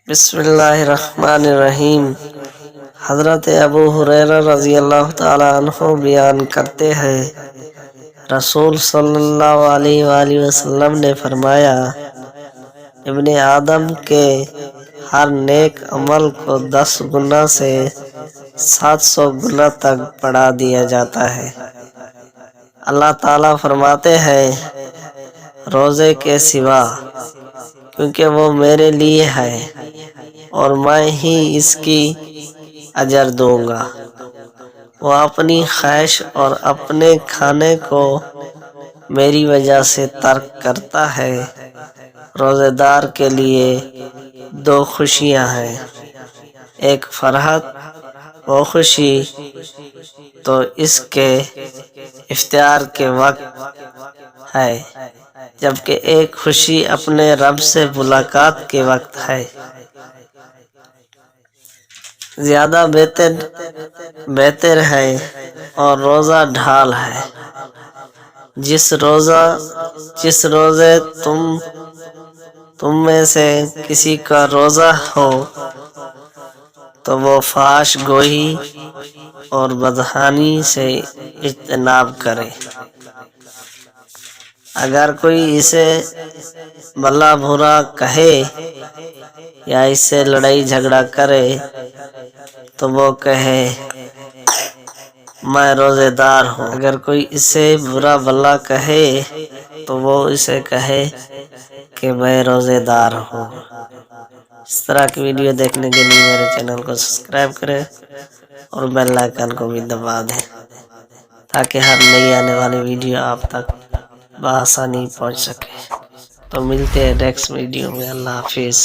بسم اللہ الرحمن الرحیم۔ حضرت ابو ہریرہ رضی اللہ تعالی عنہ بیان کرتے ہیں، رسول صلی اللہ علیہ وآلہ وسلم نے فرمایا، ابن آدم کے ہر نیک عمل کو 10 گنا سے 700 گنا تک بڑھا دیا جاتا ہے۔ اللہ تعالیٰ فرماتے ہیں، روزے کے سوا، کیونکہ وہ میرے لیے ہے اور میں ہی اس کی اجر دوں گا۔ وہ اپنی خواہش اور اپنے کھانے کو میری وجہ سے ترک کرتا ہے۔ روزے دار کے لیے 2 خوشیاں ہیں، ایک فرحت و خوشی تو اس کے افطار کے وقت ہے، جبکہ ایک خوشی اپنے رب سے ملاقات کے وقت ہے۔ زیادہ بہتر ہے اور روزہ ڈھال ہے۔ جس روزے تم میں سے کسی کا روزہ ہو تو وہ فحش گوئی اور بدہانی سے اجتناب کرے۔ اگر کوئی اسے بھلا برا کہے یا اس سے لڑائی جھگڑا کرے تو وہ کہے میں روزے دار ہوں۔ اگر کوئی اسے برا بھلا کہے تو وہ اسے کہے کہ میں روزے دار ہوں۔ اس طرح کی ویڈیو دیکھنے کے لیے میرے چینل کو سبسکرائب کریں اور بیل آئیکن کو بھی دبا دیں تاکہ ہر نئی آنے والی ویڈیو آپ تک بآسانی پہنچ سکے۔ تو ملتے ہیں نیکسٹ ویڈیو میں۔ اللہ حافظ۔